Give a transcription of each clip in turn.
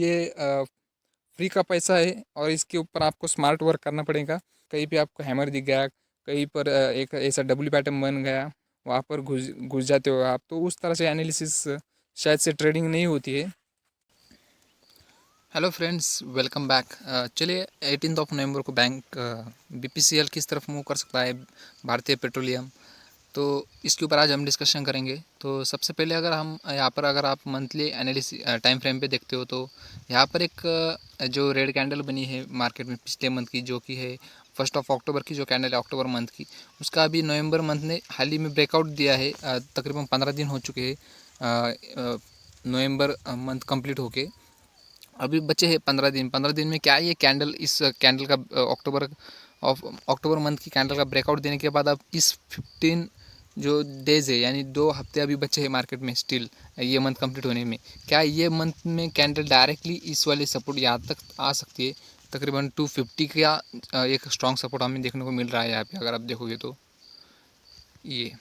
ये फ्री का पैसा है और इसके ऊपर आपको स्मार्ट वर्क करना पड़ेगा। कहीं पे आपको हैमर दिख गया, कहीं पर एक ऐसा डब्ल्यू पैटर्न बन गया, वहाँ पर घुस घुस जाते हो आप, तो उस तरह से एनालिसिस शायद से ट्रेडिंग नहीं होती है। Hello friends, welcome back. चलिए 18 नवंबर को बैंक बीपीसीएल किस तरफ मूव कर सकता है, भारतीय पेट्रोलियम, तो इसके ऊपर आज हम डिस्कशन करेंगे। तो सबसे पहले अगर हम यहाँ पर अगर आप मंथली एनालिसिस टाइम फ्रेम पे देखते हो तो यहाँ पर एक जो रेड कैंडल बनी है मार्केट में पिछले मंथ की, जो कि है 1 अक्टूबर की जो कैंडल है अक्टूबर मंथ की, उसका अभी नवंबर मंथ ने हाल ही में ब्रेकआउट दिया है। तकरीबन 15 दिन हो चुके हैं नवंबर मंथ कंप्लीट होके, अभी बचे हैं 15 दिन। 15 दिन में क्या ये कैंडल, इस कैंडल का अक्टूबर मंथ की कैंडल का ब्रेकआउट देने के बाद अब इस 15 जो डेज़ है यानी 2 हफ्ते अभी बचे हैं मार्केट में स्टिल ये मंथ कंप्लीट होने में, क्या ये मंथ में कैंडल डायरेक्टली इस वाले सपोर्ट यहाँ तक आ सकती है? तकरीबन 250 का एक स्ट्रॉन्ग सपोर्ट हमें देखने को मिल रहा है यहाँ पे। अगर आप देखोगे तो ये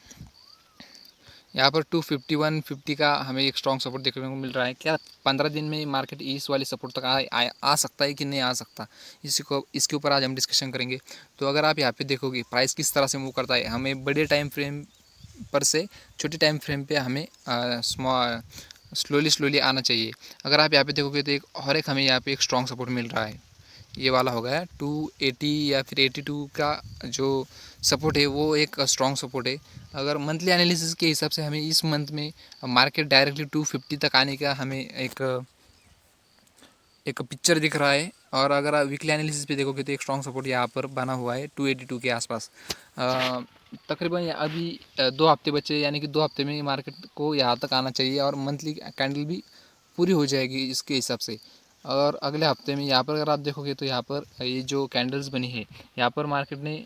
यहाँ पर 250 150 का हमें एक स्ट्रॉन्ग सपोर्ट देखने को मिल रहा है। क्या 15 दिन में मार्केट इस वाले सपोर्ट तक आ सकता है कि नहीं आ सकता, इसके ऊपर आज हम डिस्कशन करेंगे। तो अगर आप यहाँ पे देखोगे प्राइस किस तरह से मूव करता है, हमें बड़े टाइम फ्रेम पर से छोटे टाइम फ्रेम पे हमें स्लोली आना चाहिए। अगर आप यहाँ पे देखोगे तो एक और एक हमें यहाँ पे एक स्ट्रॉन्ग सपोर्ट मिल रहा है, ये वाला हो गया 280 या फिर 82 का जो सपोर्ट है वो एक स्ट्रॉन्ग सपोर्ट है। अगर मंथली एनालिसिस के हिसाब से हमें इस मंथ में मार्केट डायरेक्टली 250 तक आने का हमें एक पिक्चर दिख रहा है। और अगर आप वीकली एनालिसिस पे देखोगे तो एक स्ट्रॉन्ग सपोर्ट यहाँ पर बना हुआ है 282 के आसपास। तकरीबन अभी 2 हफ्ते बचे, यानी कि 2 हफ्ते में मार्केट को यहाँ तक आना चाहिए और मंथली कैंडल भी पूरी हो जाएगी इसके हिसाब से। और अगले हफ्ते में यहाँ पर अगर आप देखोगे तो यहाँ पर ये जो कैंडल्स बनी है, यहाँ पर मार्केट ने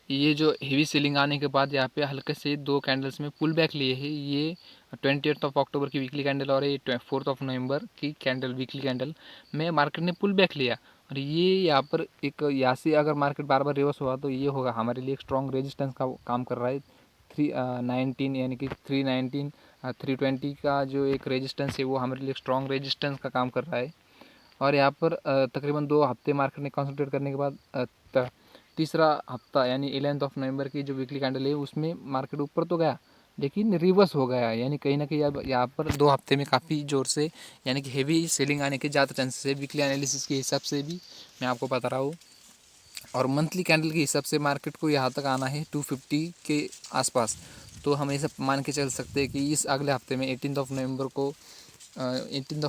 ये जो हेवी सेलिंग आने के बाद यहाँ पे हल्के से 2 कैंडल्स में पुल बैक लिए है। ये 28 अक्टूबर की वीकली कैंडल और ये 4 नवंबर की कैंडल वीकली कैंडल में मार्केट ने पुल बैक लिया। और ये यहाँ पर एक यहाँ से अगर मार्केट बार बार रिवर्स हुआ तो ये होगा हमारे लिए एक स्ट्रॉन्ग रेजिस्टेंस का काम कर रहा है। 319 यानी कि 319 320 का जो एक रेजिस्टेंस है वो हमारे लिए स्ट्रॉन्ग रेजिस्टेंस का काम कर रहा है। और यहाँ पर तकरीबन 2 हफ्ते मार्केट ने कंसंट्रेट करने के बाद तीसरा हफ्ता यानी 11 नवंबर की जो वीकली कैंडल है उसमें मार्केट ऊपर तो गया लेकिन रिवर्स हो गया। यानी कहीं ना कहीं अब यहाँ पर 2 हफ्ते में काफ़ी ज़ोर से यानी कि हेवी सेलिंग आने के ज़्यादा चांसेस है वीकली एनालिसिस के हिसाब से भी मैं आपको बता रहा हूँ। और मंथली कैंडल के हिसाब से मार्केट को यहाँ तक आना है 250 के आसपास। तो हम ऐसा मान के चल सकते हैं कि इस अगले हफ्ते में 18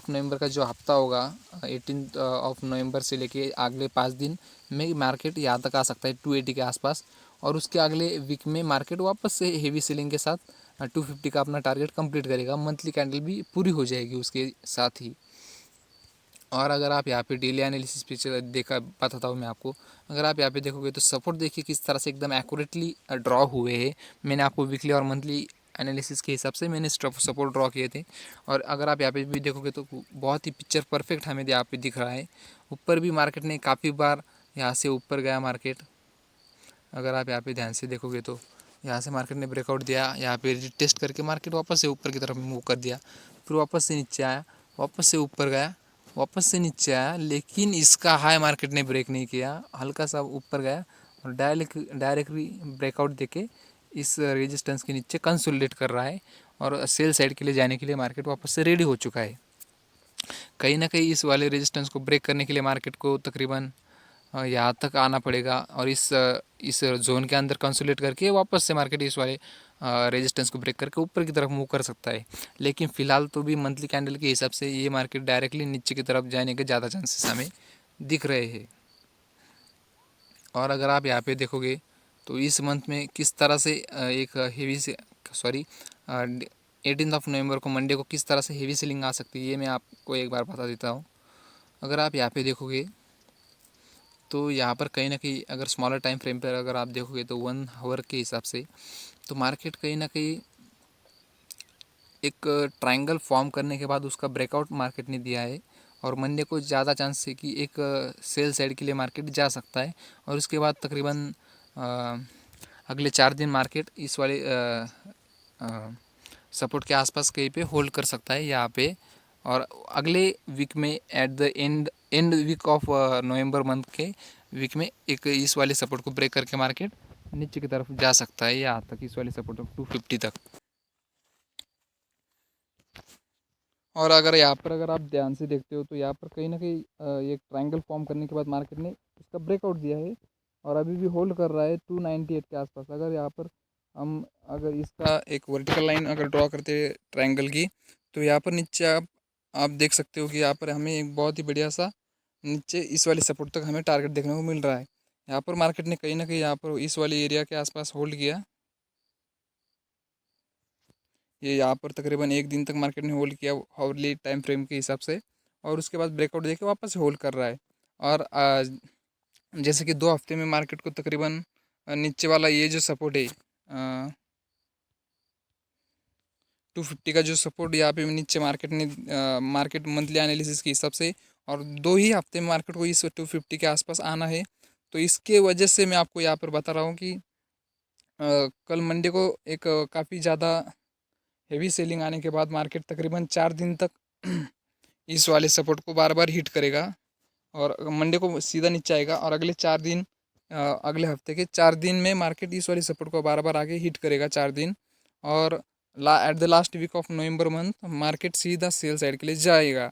नवंबर का जो हफ्ता होगा 18 नवंबर से लेके अगले 5 दिन में मार्केट यहाँ तक आ सकता है 280 के आसपास। और उसके अगले वीक में मार्केट वापस से हेवी सेलिंग के साथ 250 का अपना टारगेट कंप्लीट करेगा, मंथली कैंडल भी पूरी हो जाएगी उसके साथ ही। और अगर आप यहाँ पे डेली एनालिसिस पे देखा बताता हूँ मैं आपको, अगर आप यहाँ पे देखोगे तो सपोर्ट देखिए किस तरह से एकदम एक्यूरेटली ड्रॉ हुए हैं। मैंने आपको वीकली और मंथली एनालिसिस के हिसाब से मैंने सपोर्ट ड्रॉ किए थे। और अगर आप यहाँ पे भी देखोगे तो बहुत ही पिक्चर परफेक्ट हमें यहाँ पे दिख रहा है। ऊपर भी मार्केट ने काफ़ी बार यहाँ से ऊपर गया मार्केट, अगर आप यहाँ पे ध्यान से देखोगे तो यहाँ से मार्केट ने ब्रेकआउट दिया, यहाँ पे टेस्ट करके मार्केट वापस से ऊपर की तरफ मूव कर दिया, फिर वापस से नीचे आया, वापस से ऊपर गया, वापस से नीचे आया, लेकिन इसका हाई मार्केट ने ब्रेक नहीं किया, हल्का सा ऊपर गया और डायरेक्टली ब्रेकआउट देके इस रेजिस्टेंस के नीचे कंसोलिडेट कर रहा है और सेल साइड के लिए जाने के लिए मार्केट वापस से रेडी हो चुका है। कहीं ना कहीं इस वाले रेजिस्टेंस को ब्रेक करने के लिए मार्केट को तकरीबन यहाँ तक आना पड़ेगा और इस जोन के अंदर कंसोलिडेट करके वापस से मार्केट इस वाले रेजिस्टेंस को ब्रेक करके ऊपर की तरफ मूव कर सकता है। लेकिन फ़िलहाल तो भी मंथली कैंडल के हिसाब से ये मार्केट डायरेक्टली नीचे की तरफ जाने के ज़्यादा चांसेस हमें दिख रहे हैं। और अगर आप यहाँ पे देखोगे तो इस मंथ में किस तरह से एक हेवी से 18 नवंबर को मंडे को किस तरह से हेवी सेलिंग आ सकती है, ये मैं आपको एक बार बता देता हूँ। अगर आप यहाँ पे देखोगे तो यहाँ पर कहीं ना कहीं अगर स्मॉलर टाइम फ्रेम पर अगर आप देखोगे तो 1 आवर के हिसाब से तो मार्केट कहीं ना कहीं एक ट्रायंगल फॉर्म करने के बाद उसका ब्रेकआउट मार्केट ने दिया है और मंडे को ज़्यादा चांस है कि एक सेल साइड के लिए मार्केट जा सकता है। और उसके बाद तकरीबन अगले 4 दिन मार्केट इस वाले सपोर्ट के आसपास कहीं पे होल्ड कर सकता है यहाँ पे और अगले वीक में at the end week of November month के वीक में एक इस वाले सपोर्ट को ब्रेक करके मार्केट नीचे की तरफ जा सकता है, यहाँ तक इस वाले सपोर्ट 250 तक। और अगर यहाँ पर अगर आप ध्यान से देखते हो तो यहाँ पर कहीं ना कहीं एक ट्रायंगल फॉर्म करने के बाद मार्केट ने इसका ब्रेकआउट दिया है और अभी भी होल्ड कर रहा है 298 के आसपास। अगर यहाँ पर हम अगर इसका एक वर्टिकल लाइन अगर ड्रॉ करते हैं ट्रायंगल की, तो यहाँ पर नीचे आप देख सकते हो कि यहाँ पर हमें एक बहुत ही बढ़िया सा नीचे इस वाले सपोर्ट तक हमें टारगेट देखने को मिल रहा है। यहाँ पर मार्केट ने कहीं ना कहीं यहाँ पर इस वाले एरिया के आसपास होल्ड किया। ये यहाँ पर तकरीबन एक दिन तक मार्केट ने होल्ड किया हाउरली टाइम फ्रेम के हिसाब से, और उसके बाद ब्रेकआउट देके वापस होल्ड कर रहा है। और जैसे कि 2 हफ्ते में मार्केट को तकरीबन नीचे वाला ये जो सपोर्ट है 250 का जो सपोर्ट यहाँ पे नीचे मार्केट मंथली एनालिसिस के हिसाब से, और 2 ही हफ्ते में मार्केट को इस 250 के आसपास आना है। तो इसके वजह से मैं आपको यहाँ पर बता रहा हूँ कि कल मंडे को एक काफ़ी ज़्यादा हेवी सेलिंग आने के बाद मार्केट तकरीबन 4 दिन तक इस वाले सपोर्ट को बार बार हिट करेगा और मंडे को सीधा नीचे आएगा, और अगले 4 दिन अगले हफ्ते के 4 दिन में मार्केट इस वाले सपोर्ट को बार बार आगे हिट करेगा 4 दिन, और at the last week of November month market सीधा सेल साइड के लिए जाएगा।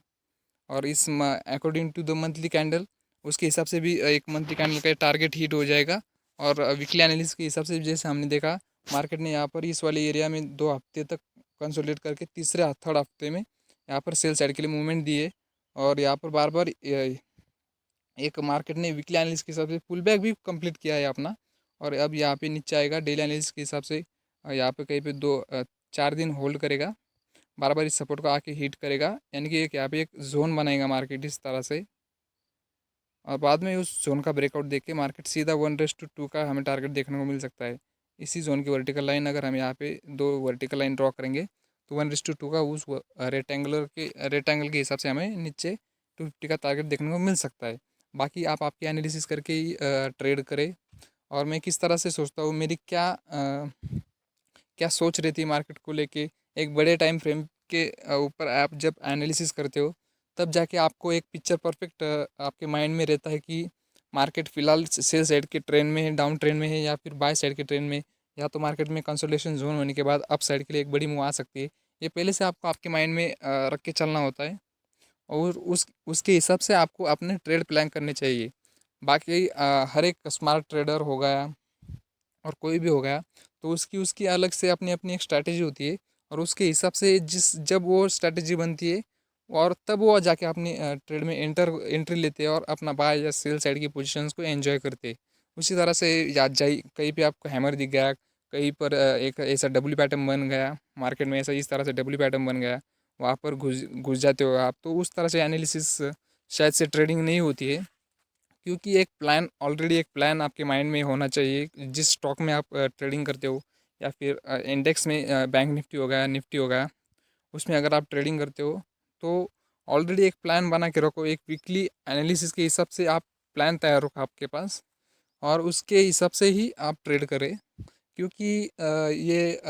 और इस according to the monthly candle उसके हिसाब से भी एक मंथली कैंडल का टारगेट हिट हो जाएगा। और वीकली एनालिसिस के हिसाब से जैसे हमने देखा मार्केट ने यहाँ पर इस वाले एरिया में 2 हफ्ते तक कंसोलिडेट करके तीसरे थर्ड हफ्ते में यहाँ पर सेल साइड के लिए मूवमेंट दिए, और यहाँ पर बार बार एक मार्केट ने वीकली एनालिसिस के हिसाब से पुल बैक भी कंप्लीट किया है अपना, और अब यहाँ पे नीचे आएगा डेली एनालिसिस के हिसाब से। यहाँ पे कहीं पे 4 दिन होल्ड करेगा, बार बार इस सपोर्ट को आके हिट करेगा, यानी कि एक यहाँ पे एक जोन बनाएगा मार्केट इस तरह से, और बाद में उस जोन का ब्रेकआउट देख के मार्केट सीधा 1:2 का हमें टारगेट देखने को मिल सकता है। इसी जोन की वर्टिकल लाइन अगर हम यहाँ पे 2 वर्टिकल लाइन ड्रॉ करेंगे तो 1:2 का उस रेक्टेंगल के हिसाब से हमें नीचे 250 का टारगेट देखने को मिल सकता है। बाकी आप आपकी एनालिसिस करके ही ट्रेड करें। और मैं किस तरह से सोचता हूँ, मेरी क्या सोच रही थी मार्केट को लेके, एक बड़े टाइम फ्रेम के ऊपर आप जब एनालिसिस करते हो तब जाके आपको एक पिक्चर परफेक्ट आपके माइंड में रहता है कि मार्केट फ़िलहाल सेल साइड के ट्रेंड में है, डाउन ट्रेंड में है, या फिर बाय साइड के ट्रेंड में, या तो मार्केट में कंसोलिडेशन जोन होने के बाद अप साइड के लिए एक बड़ी मूव आ सकती है। ये पहले से आपको आपके माइंड में रख के चलना होता है, और उसके हिसाब से आपको अपने ट्रेड प्लान करने चाहिए। बाकी हर एक स्मार्ट ट्रेडर हो गया और कोई भी हो गया, तो उसकी उसकी अलग से अपनी अपनी एक स्ट्रैटेजी होती है, और उसके हिसाब से जब वो स्ट्रैटेजी बनती है और तब वो जाके अपनी ट्रेड में एंट्री लेते हैं और अपना बाय या सेल साइड की पोजीशंस को एंजॉय करते हैं। उसी तरह से याद जाए कहीं पे आपको हैमर दिख गया, कहीं पर एक ऐसा डब्ल्यू पैटर्न बन गया मार्केट में, ऐसा इस तरह से डब्ल्यू पैटर्न बन गया, वहाँ पर घुस जाते हो आप, तो उस तरह से एनालिसिस शायद से ट्रेडिंग नहीं होती है। क्योंकि एक प्लान ऑलरेडी एक प्लान आपके माइंड में होना चाहिए, जिस स्टॉक में आप ट्रेडिंग करते हो, या फिर इंडेक्स में बैंक निफ्टी हो गया, निफ्टी हो गया, उसमें अगर आप ट्रेडिंग करते हो तो ऑलरेडी एक प्लान बना के रखो, एक वीकली एनालिसिस के हिसाब से आप प्लान तैयार रखो आपके पास, और उसके हिसाब से ही आप ट्रेड करें। क्योंकि ये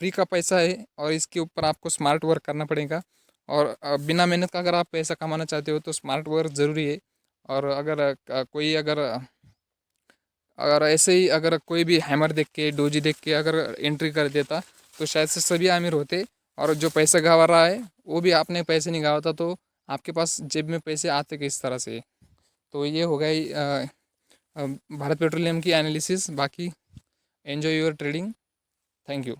फ्री का पैसा है और इसके ऊपर आपको स्मार्ट वर्क करना पड़ेगा, और बिना मेहनत का अगर आप पैसा कमाना चाहते हो तो स्मार्ट वर्क ज़रूरी है। और अगर कोई अगर ऐसे ही अगर कोई भी हैमर देख के डोजी देख के अगर एंट्री कर देता तो शायद से सभी अमीर होते, और जो पैसा गंवा रहा है वो भी आपने पैसे नहीं गंवाता, तो आपके पास जेब में पैसे आते किस तरह से। तो ये हो गई भारत पेट्रोलियम की एनालिसिस। बाकी enjoy your trading. Thank you.